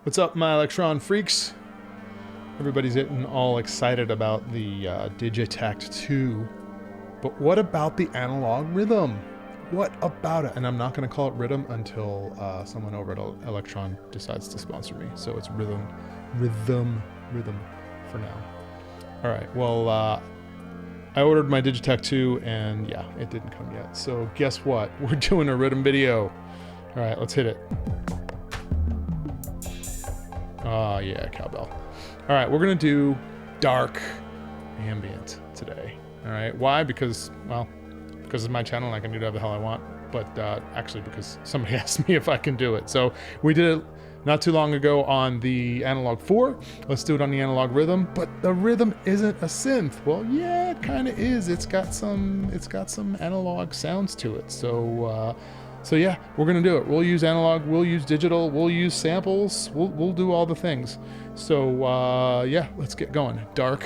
What's up, my Elektron freaks? Everybody's getting all excited about the Digitakt 2, but what about the analog rhythm? What about it? And I'm not going to call it rhythm until someone over at Elektron decides to sponsor me. So it's rhythm for now. All right. Well, I ordered my Digitakt 2, and yeah, it didn't come yet. So guess what? We're doing a rhythm video. All right, let's hit it. Oh yeah, cowbell. All right, we're gonna do dark ambient today. All right, why? Because, well, because it's my channel and I can do whatever the hell I want. But actually, because somebody asked me if I can do it. So we did it not too long ago on the Analog 4. Let's do it on the Analog Rhythm. But the rhythm isn't a synth. Well, yeah, it kind of is. It's got some analog sounds to it. So yeah, we're gonna do it. We'll use analog, we'll use digital, we'll use samples, we'll do all the things. So yeah, let's get going. Dark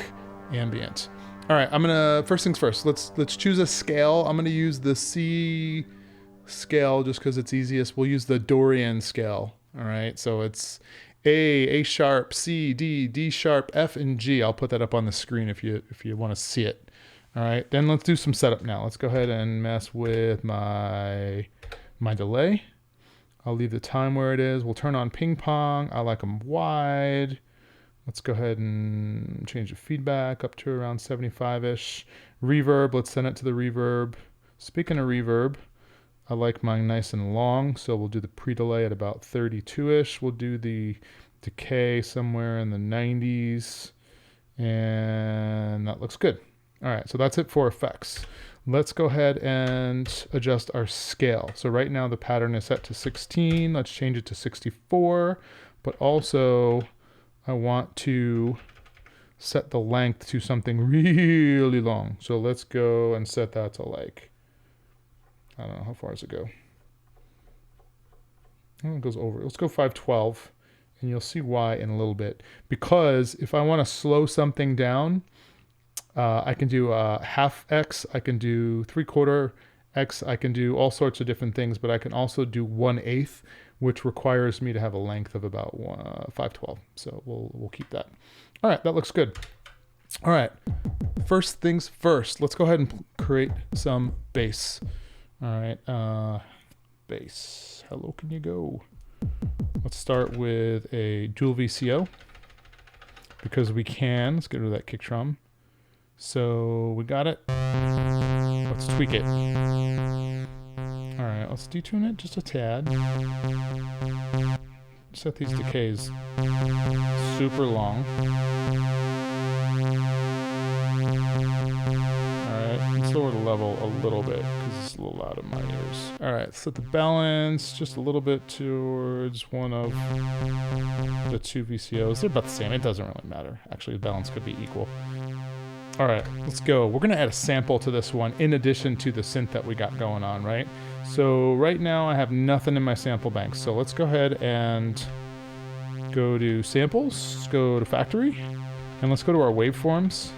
ambient. All right, I'm gonna, first things first, let's choose a scale. I'm gonna use the C scale just because it's easiest. We'll use the Dorian scale. All right, so it's A sharp, C, D sharp, F, and G. I'll put that up on the screen if you want to see it. All right, then let's do some setup now. Let's go ahead and mess with my delay. I'll leave the time where it is. We'll turn on ping pong. I like them wide. Let's go ahead and change the feedback up to around 75-ish. Reverb, let's send it to the reverb. Speaking of reverb, I like mine nice and long, so we'll do the pre-delay at about 32-ish. We'll do the decay somewhere in the 90s, and that looks good. All right, so that's it for effects. Let's go ahead and adjust our scale. So right now the pattern is set to 16. Let's change it to 64, but also I want to set the length to something really long. So let's go and set that to, like, I don't know, how far does it go? Oh, it goes over. Let's go 512, and you'll see why in a little bit. Because if I want to slow something down, I can do half X, I can do 3/4 X, I can do all sorts of different things, but I can also do 1/8, which requires me to have a length of about 512. So we'll keep that. All right, that looks good. All right, first things first, let's go ahead and create some bass. All right, bass, how low can you go? Let's start with a dual VCO, because we can. Let's get rid of that kick drum. So we got it. Let's tweak it. All right, let's detune it just a tad. Set these decays super long. All right, let's lower the level a little bit because it's a little loud in my ears. All right, set the balance just a little bit towards one of the two VCOs. They're about the same. It doesn't really matter. Actually, the balance could be equal. All right, let's go. We're gonna add a sample to this one in addition to the synth that we got going on, right? So right now I have nothing in my sample bank. So let's go ahead and go to samples, let's go to factory, and let's go to our waveforms.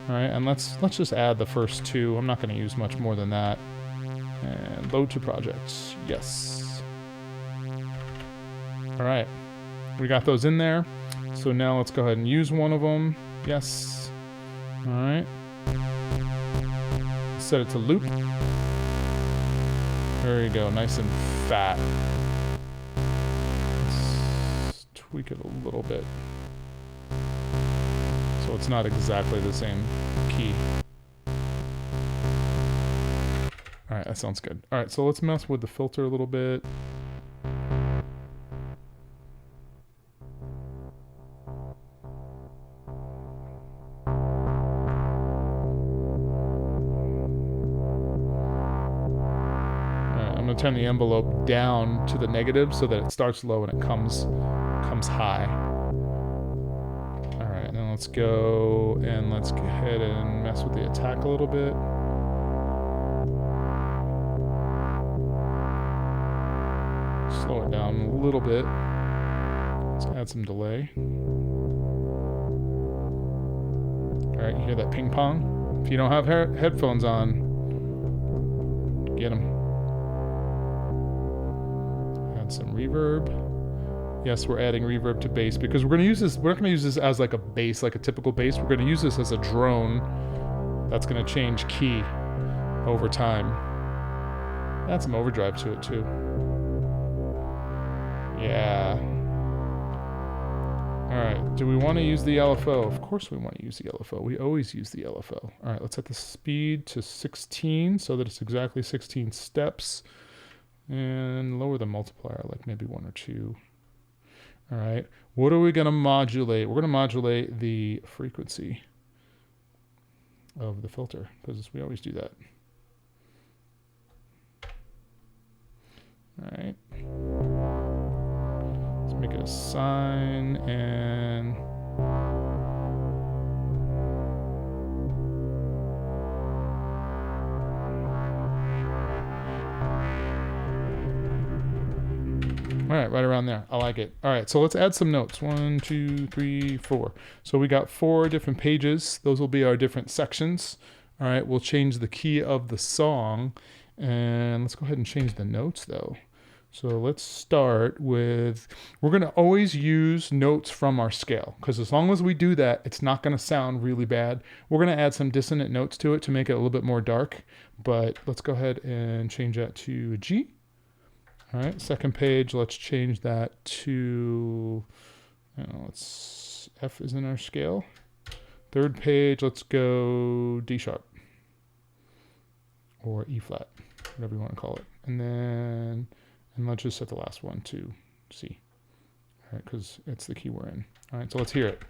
All right, and let's just add the first two. I'm not gonna use much more than that. And load to projects, yes. All right, we got those in there. So now let's go ahead and use one of them, yes. All right, set it to loop. There you go, nice and fat. Let's tweak it a little bit so it's not exactly the same key. All right, that sounds good. All right, so let's mess with the filter a little bit. I'm gonna turn the envelope down to the negative so that it starts low and it comes high. All right, now let's go and let's go ahead and mess with the attack a little bit. Slow it down a little bit. Let's add some delay. All right, you hear that ping pong? If you don't have headphones on, get them. Add some reverb. Yes, we're adding reverb to bass because we're going to use this. We're not going to use this as like a bass, like a typical bass. We're going to use this as a drone that's going to change key over time. Add some overdrive to it too. Yeah. All right, do we want to use the LFO? Of course we want to use the LFO. We always use the LFO. All right, let's set the speed to 16 so that it's exactly 16 steps. And lower the multiplier, like maybe 1 or 2. All right, what are we going to modulate? We're going to modulate the frequency of the filter, because we always do that. All right. Let's make it a sine and all right, right around there. I like it. All right, so let's add some notes. 1, 2, 3, 4. So we got 4 different pages. Those will be our different sections. All right, we'll change the key of the song. And let's go ahead and change the notes though. So let's start with, we're going to always use notes from our scale, because as long as we do that, it's not going to sound really bad. We're going to add some dissonant notes to it to make it a little bit more dark, but let's go ahead and change that to a G. All right, second page, let's change that to, let's, F is in our scale. Third page, let's go D sharp or E flat, whatever you want to call it. And let's just set the last one to C. All right, because it's the key we're in. All right, so let's hear it.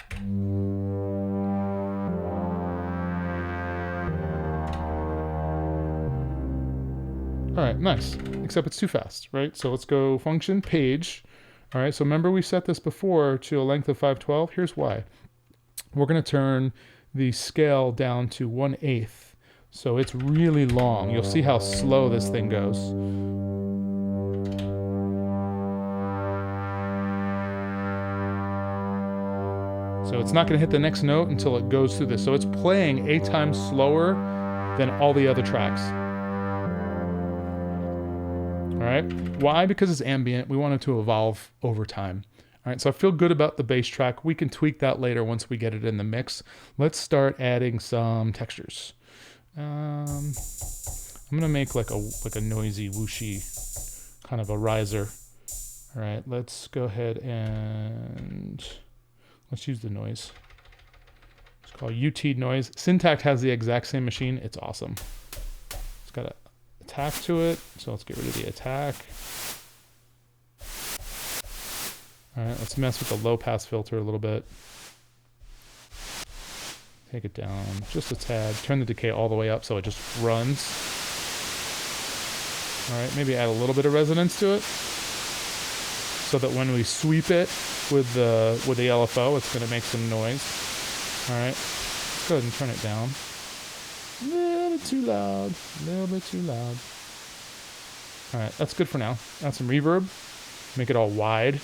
All right, nice, except it's too fast, right? So let's go function page. All right, so remember we set this before to a length of 512. Here's why. We're going to turn the scale down to 1/8. So it's really long. You'll see how slow this thing goes. So it's not going to hit the next note until it goes through this. So it's playing 8 times slower than all the other tracks. All right. Why? Because it's ambient. We want it to evolve over time. All right. So I feel good about the bass track. We can tweak that later once we get it in the mix. Let's start adding some textures. I'm gonna make like a noisy wooshy kind of a riser. All right, let's go ahead and let's use the noise. It's called UT noise. Digitakt has the exact same machine. It's awesome. It's got an attack to it, so let's get rid of the attack. All right, let's mess with the low pass filter a little bit. Take it down just a tad. Turn the decay all the way up so it just runs. All right, maybe add a little bit of resonance to it so that when we sweep it with the LFO, it's going to make some noise. All right, let's go ahead and turn it down. A little bit too loud. A little bit too loud. All right, that's good for now. Add some reverb. Make it all wide.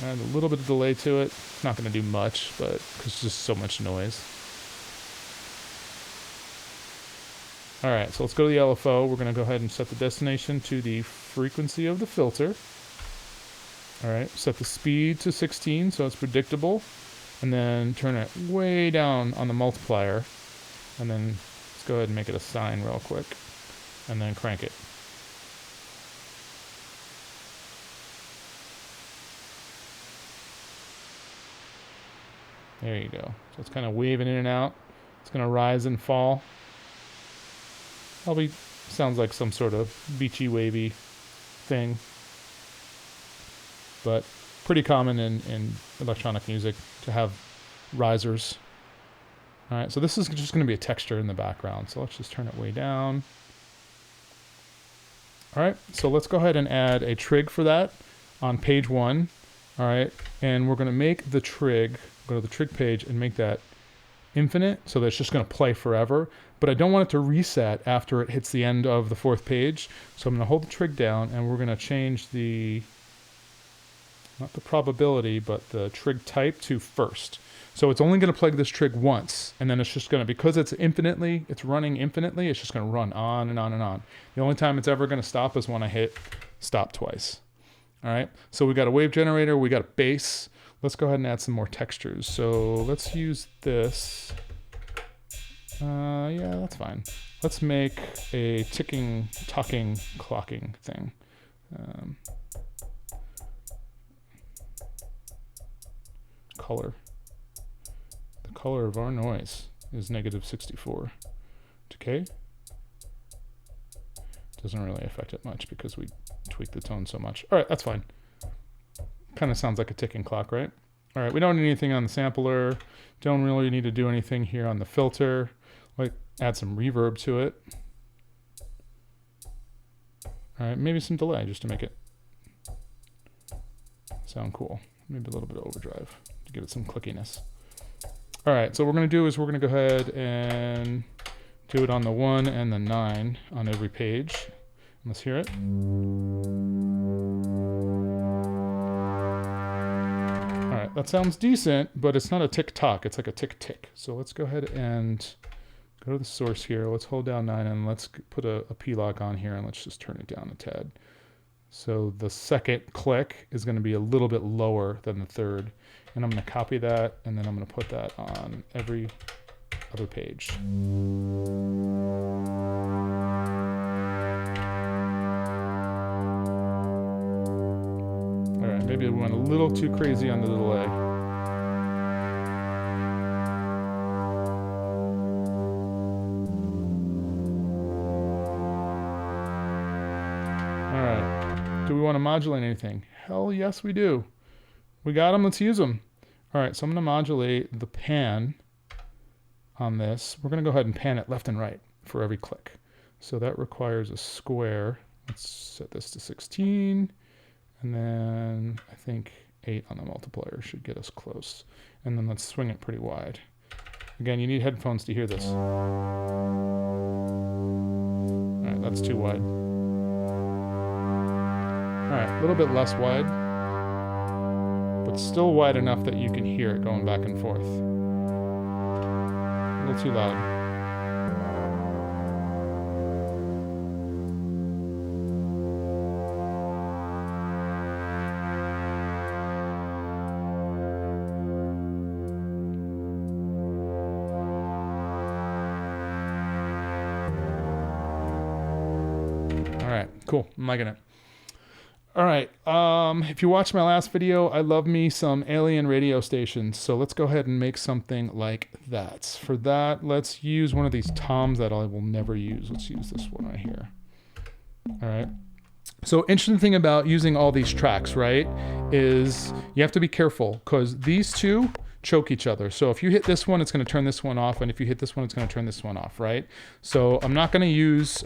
Add a little bit of delay to it. It's not going to do much, but because it's just so much noise. All right, so let's go to the LFO. We're going to go ahead and set the destination to the frequency of the filter. All right, set the speed to 16 so it's predictable. And then turn it way down on the multiplier. And then let's go ahead and make it a sine real quick. And then crank it. There you go. So it's kind of waving in and out. It's going to rise and fall. Probably sounds like some sort of beachy, wavy thing. But pretty common in electronic music to have risers. All right, so this is just going to be a texture in the background. So let's just turn it way down. All right, so let's go ahead and add a trig for that on page 1. All right, and we're going to make the trig, go to the trig page and make that infinite so that it's just going to play forever. But I don't want it to reset after it hits the end of the 4th page. So I'm going to hold the trig down and we're going to change the, not the probability, but the trig type to first. So it's only going to play this trig once, and then it's just going to, because it's running infinitely, it's just going to run on and on and on. The only time it's ever going to stop is when I hit stop twice. All right, so we got a wave generator, we got a bass. Let's go ahead and add some more textures. So let's use this. Yeah, that's fine. Let's make a ticking, talking, clocking thing. Color. The color of our noise is -64. Decay. Doesn't really affect it much because we tweak the tone so much. All right, that's fine. Kind of sounds like a ticking clock, right? All right, we don't need anything on the sampler. Don't really need to do anything here on the filter. Like add some reverb to it. All right, maybe some delay just to make it sound cool. Maybe a little bit of overdrive to give it some clickiness. All right, so what we're gonna do is we're gonna go ahead and do it on the 1 and the 9 on every page. Let's hear it. All right, that sounds decent, but it's not a tick-tock, it's like a tick-tick. So let's go ahead and go to the source here. Let's hold down 9 and let's put a P-lock on here and let's just turn it down a tad. So the second click is gonna be a little bit lower than the third. And I'm gonna copy that and then I'm gonna put that on every other page. All right, maybe I went a little too crazy on the delay. All right, do we want to modulate anything? Hell yes, we do. We got them, let's use them. All right, so I'm gonna modulate the pan on this. We're gonna go ahead and pan it left and right for every click. So that requires a square. Let's set this to 16. And then I think 8 on the multiplier should get us close. And then let's swing it pretty wide. Again, you need headphones to hear this. All right, that's too wide. All right, a little bit less wide, but still wide enough that you can hear it going back and forth. A little too loud. All right, cool, I'm liking it. All right, if you watched my last video, I love me some alien radio stations. So let's go ahead and make something like that. For that, let's use one of these toms that I will never use. Let's use this one right here. All right. So interesting thing about using all these tracks, right, is you have to be careful because these two choke each other. So if you hit this one, it's going to turn this one off, and if you hit this one, it's going to turn this one off, right? So I'm not going to use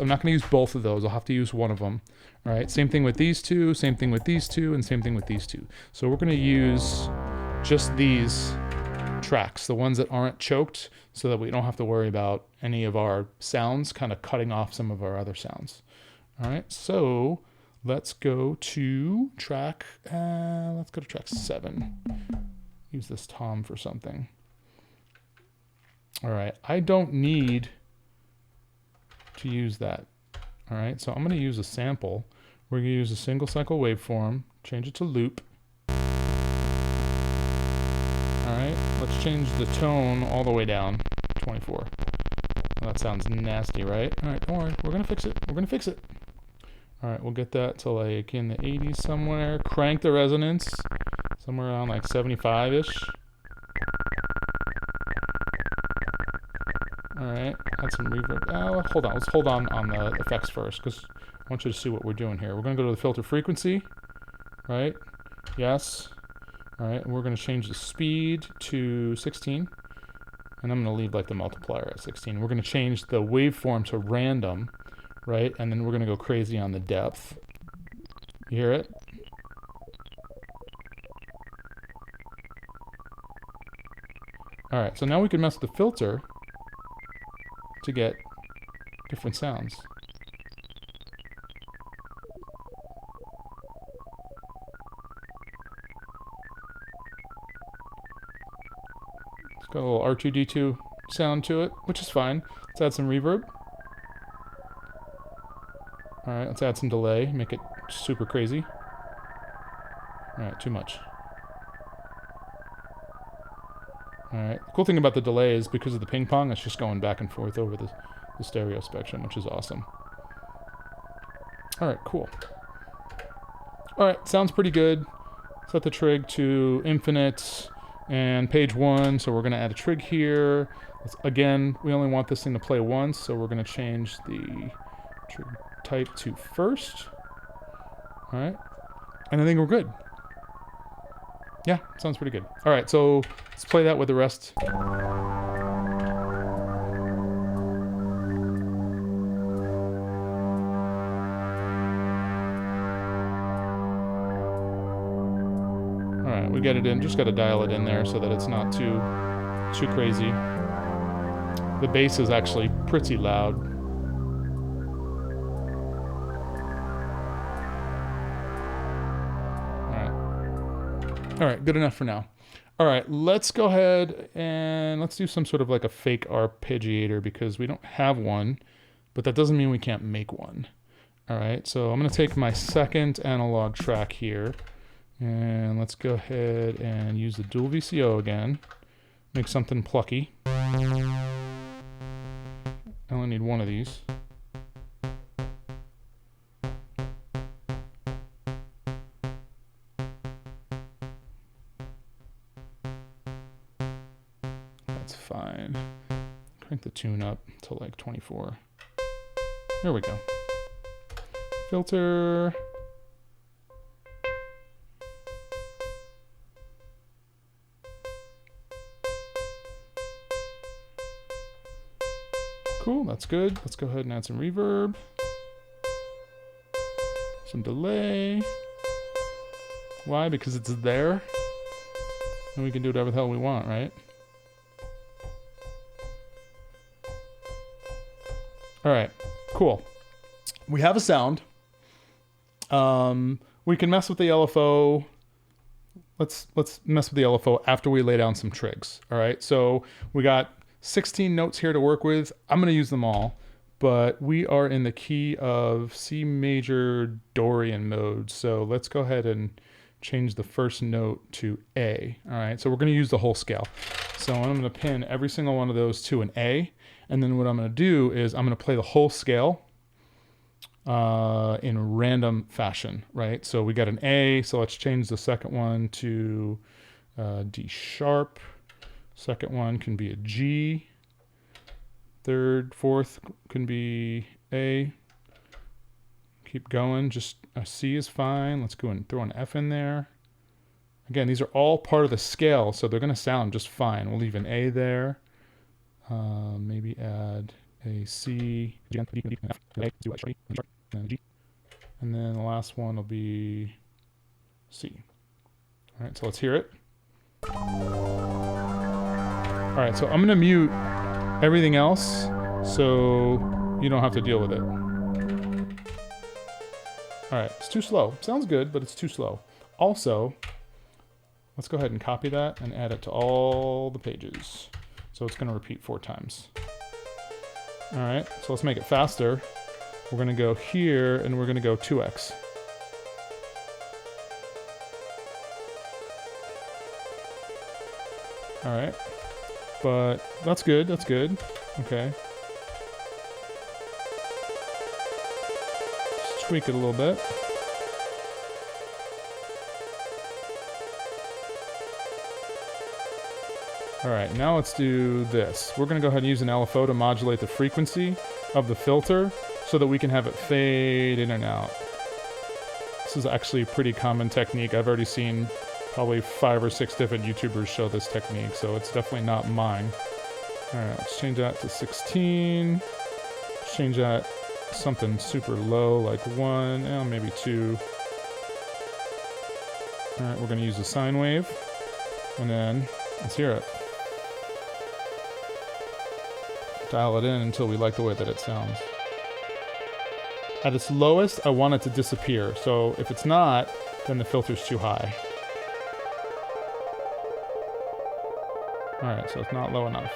both of those. I'll have to use one of them. All right, same thing with these two, same thing with these two, and same thing with these two. So we're going to use just these tracks, the ones that aren't choked, so that we don't have to worry about any of our sounds kind of cutting off some of our other sounds. All right, so let's go to track 7. Use this tom for something. All right, I don't need to use that. All right, so I'm going to use a sample. We're going to use a single cycle waveform, change it to loop. All right, let's change the tone all the way down, 24. Well, that sounds nasty, right? All right, don't worry, we're going to fix it. We're going to fix it. All right, we'll get that to like in the 80s somewhere. Crank the resonance somewhere around like 75-ish. All right, add some reverb. Hold on, let's hold on the effects first because I want you to see what we're doing here. We're going to go to the filter frequency, right? Yes. All right, and we're going to change the speed to 16. And I'm going to leave like the multiplier at 16. We're going to change the waveform to random, right? And then we're going to go crazy on the depth. You hear it? All right, so now we can mess with the filter to get different sounds. Got a little R2D2 sound to it, which is fine. Let's add some reverb. Alright, let's add some delay, make it super crazy. Alright, too much. Alright, the cool thing about the delay is because of the ping pong, it's just going back and forth over the stereo spectrum, which is awesome. Alright, cool. Alright, sounds pretty good. Set the trig to infinite and page 1, so we're going to add a trig here. Again, we only want this thing to play once, so we're going to change the trig type to first. Alright, and I think we're good. Yeah, sounds pretty good. Alright, so let's play that with the rest. Alright, we get it in. Just got to dial it in there so that it's not too crazy. The bass is actually pretty loud. Alright, good enough for now. Alright, let's go ahead and let's do some sort of like a fake arpeggiator because we don't have one, but that doesn't mean we can't make one. Alright, so I'm going to take my second analog track here, and let's go ahead and use the dual VCO again. Make something plucky. I only need one of these. That's fine. Crank the tune up to like 24. There we go. Filter. Cool, that's good. Let's go ahead and add some reverb. Some delay. Why? Because it's there. And we can do whatever the hell we want, right? Alright, cool. We have a sound. We can mess with the LFO. Let's mess with the LFO after we lay down some trigs. Alright, so we got 16 notes here to work with. I'm going to use them all, but we are in the key of C major Dorian mode. So let's go ahead and change the first note to A. All right, so we're going to use the whole scale. So I'm going to pin every single one of those to an A. And then what I'm going to do is I'm going to play the whole scale in random fashion, right? So we got an A, so let's change the second one to D sharp. Second one can be a G. Third, fourth can be A. Keep going, just a C is fine. Let's go and throw an F in there. Again, these are all part of the scale, so they're going to sound just fine. We'll leave an A there. Maybe add a C, and then the last one will be C. All right, so let's hear it. All right, so I'm going to mute everything else so you don't have to deal with it. All right, it's too slow. Sounds good, but it's too slow. Also, let's go ahead and copy that and add it to all the pages. So it's going to repeat 4 times. All right, so let's make it faster. We're going to go here and we're going to go 2x. All right, but that's good, that's good. Okay. Just tweak it a little bit. All right, now let's do this. We're going to go ahead and use an LFO to modulate the frequency of the filter so that we can have it fade in and out. This is actually a pretty common technique. I've already seen probably 5 or 6 different YouTubers show this technique, so it's definitely not mine. All right, let's change that to 16. Let's change that to something super low, like 1, maybe 2. All right, we're going to use a sine wave, and then let's hear it. Dial it in until we like the way that it sounds. At its lowest, I want it to disappear. So if it's not, then the filter's too high. All right, so it's not low enough.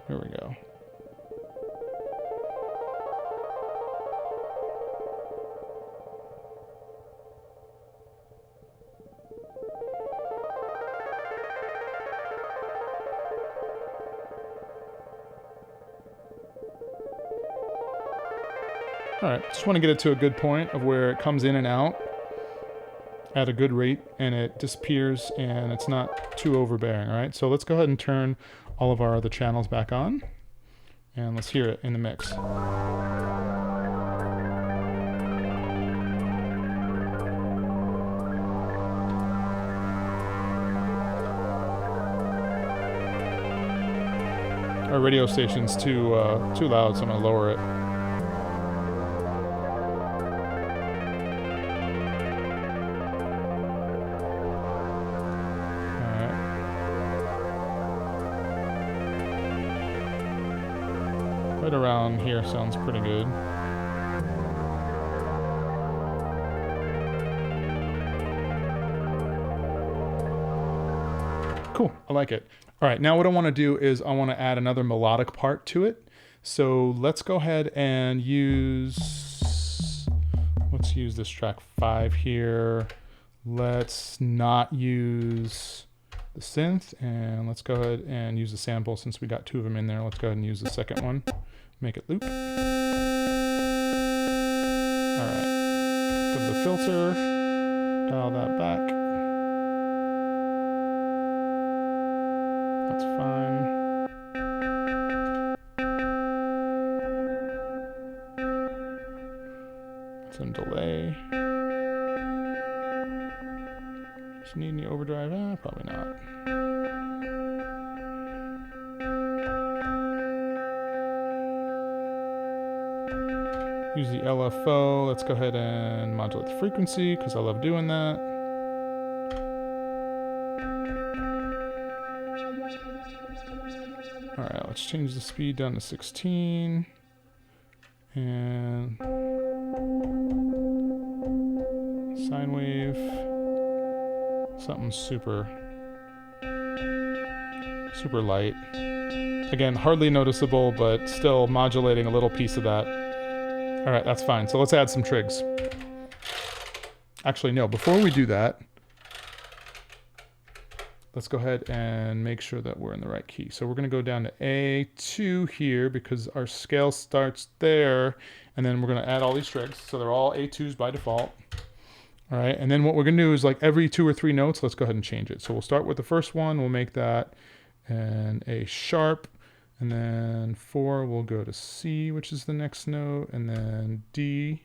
Here we go. All right, just want to get it to a good point of where it comes in and out at a good rate and it disappears and it's not too overbearing, all right? So let's go ahead and turn all of our other channels back on and let's hear it in the mix. Our radio station's too loud, so I'm gonna lower it. Right around here sounds pretty good. Cool, I like it. All right, now what I want to do is I want to add another melodic part to it. So let's go ahead and use, let's use this track 5 here. Let's not use the synth, and let's go ahead and use the sample since we got 2 of them in there. Let's go ahead and use the second one. Make it loop. All right, go to the filter, dial that back. That's fine. Some delay. Does it need any overdrive? Probably not. Use the LFO. Let's go ahead and modulate the frequency because I love doing that. All right, let's change the speed down to 16. And sine wave. Something super light. Again, hardly noticeable, but still modulating a little piece of that. All right, that's fine. So let's add some trigs. Actually, no, before we do that, let's go ahead and make sure that we're in the right key. So we're gonna go down to A2 here because our scale starts there, and then we're gonna add all these trigs. So they're all A2s by default. All right, and then what we're gonna do is like every 2 or 3 notes, let's go ahead and change it. So we'll start with the first one, we'll make that an A sharp, and then 4 we'll go to C, which is the next note, and then D,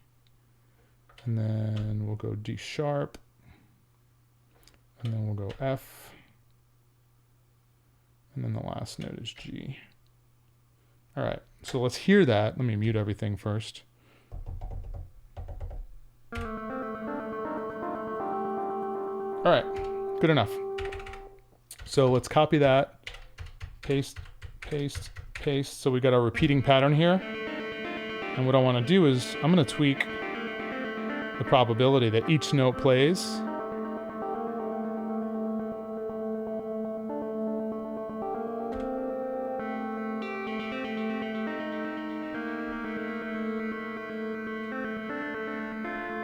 and then we'll go D sharp, and then we'll go F, and then the last note is G. All right, so let's hear that. Let me mute everything first. All right, good enough. So let's copy that, paste, paste, paste. So we got our repeating pattern here. And what I want to do is I'm going to tweak the probability that each note plays.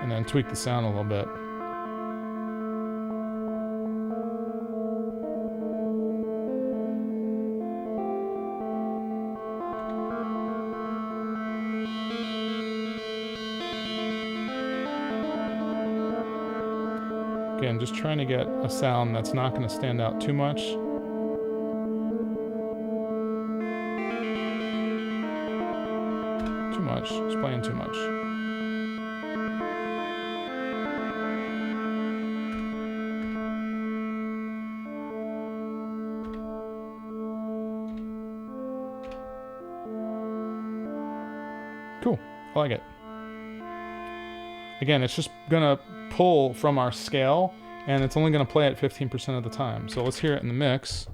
And then tweak the sound a little bit. Again, just trying to get a sound that's not going to stand out too much. Too much. It's playing too much. Cool. I like it. Again, it's just going to pull from our scale, and it's only going to play at 15% of the time. So let's hear it in the mix.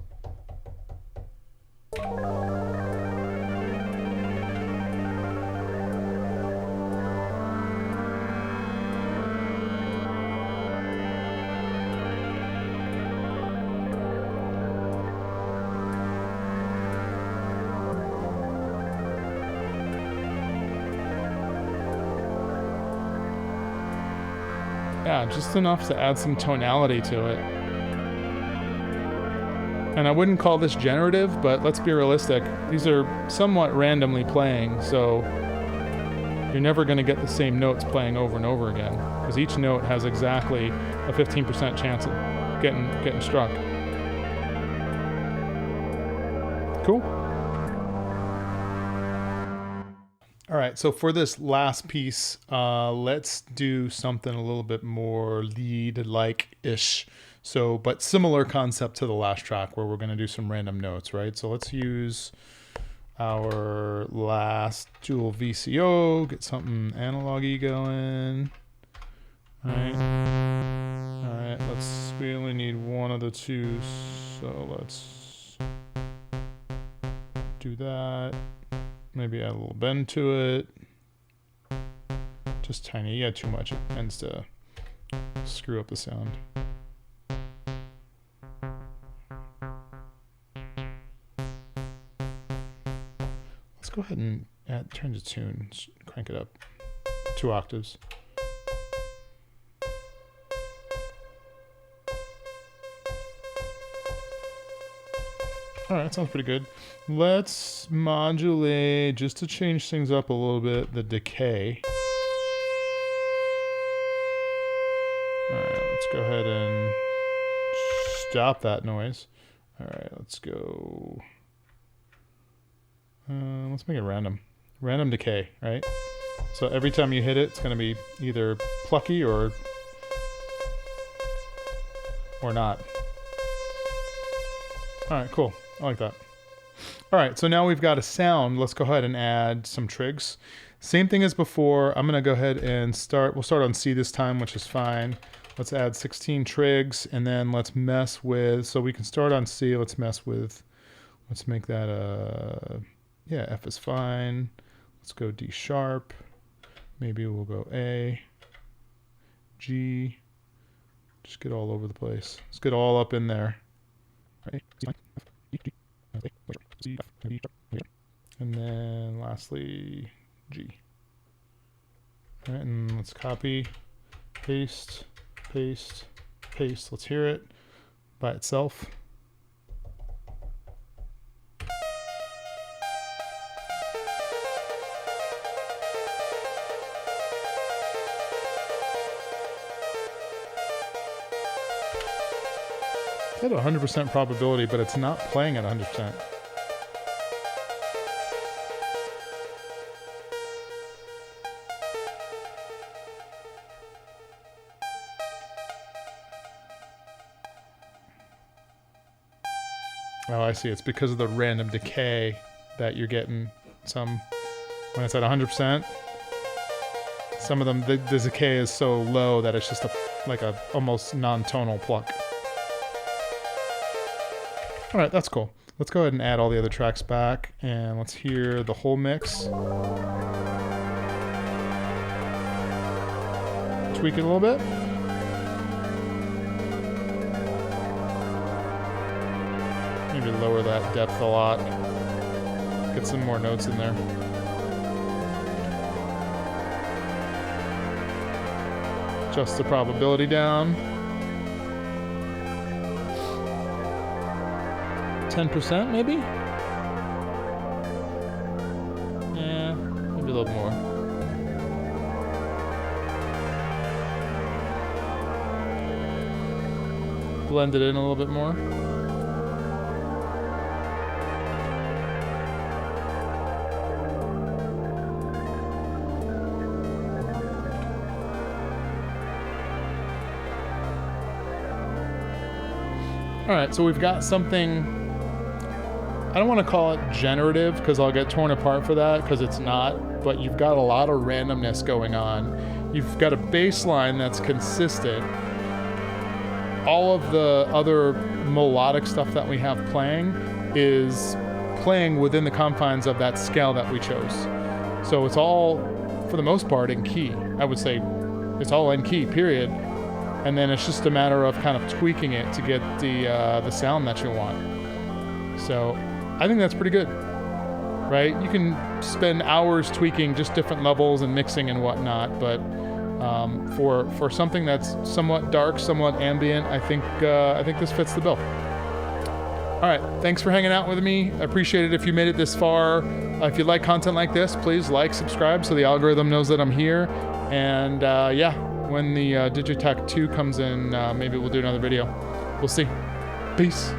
Yeah, just enough to add some tonality to it. And I wouldn't call this generative, but let's be realistic. These are somewhat randomly playing, so you're never going to get the same notes playing over and over again, because each note has exactly a 15% chance of getting struck. Cool. All right, so for this last piece, let's do something a little bit more lead-like-ish. So, but similar concept to the last track where we're going to do some random notes, right? So let's use our last dual VCO, get something analog-y going. All right, we only need one of the two, so let's do that. Maybe add a little bend to it. Just tiny, yeah, too much, it tends to screw up the sound. Let's go ahead and turn to tune, crank it up 2 octaves. All right, sounds pretty good. Let's modulate, just to change things up a little bit, the decay. All right, let's go ahead and stop that noise. All right, let's go. Let's make it random. Random decay, right? So every time you hit it, it's going to be either plucky or not. All right, cool. I like that. All right, so now we've got a sound. Let's go ahead and add some trigs. Same thing as before. I'm going to go ahead and start. We'll start on C this time, which is fine. Let's add 16 trigs, and then let's mess with, so we can start on C. Let's mess with, let's make that yeah, F is fine. Let's go D sharp. Maybe we'll go A, G. Just get all over the place. Let's get all up in there. Right. And then lastly, G. All right, and let's copy, paste, paste, paste. Let's hear it by itself. It's at 100% probability, but it's not playing at 100%. Oh, I see. It's because of the random decay that you're getting some, when it's at 100%, some of them, the decay is so low that it's just like a almost non-tonal pluck. All right, that's cool. Let's go ahead and add all the other tracks back, and let's hear the whole mix. Tweak it a little bit. Maybe lower that depth a lot. Get some more notes in there. Adjust the probability down. 10% maybe? Yeah, maybe a little more. Blend it in a little bit more. All right, so we've got something. I don't want to call it generative because I'll get torn apart for that, because it's not, but you've got a lot of randomness going on. You've got a bass line that's consistent. All of the other melodic stuff that we have playing is playing within the confines of that scale that we chose. So it's all, for the most part, in key. I would say it's all in key, period. And then it's just a matter of kind of tweaking it to get the sound that you want. So I think that's pretty good, right? You can spend hours tweaking just different levels and mixing and whatnot, but For something that's somewhat dark, somewhat ambient, I think this fits the bill. All right, thanks for hanging out with me. I appreciate it if you made it this far. If you like content like this, please like, subscribe so the algorithm knows that I'm here. And yeah, when the Digitakt 2 comes in, maybe we'll do another video. We'll see. Peace.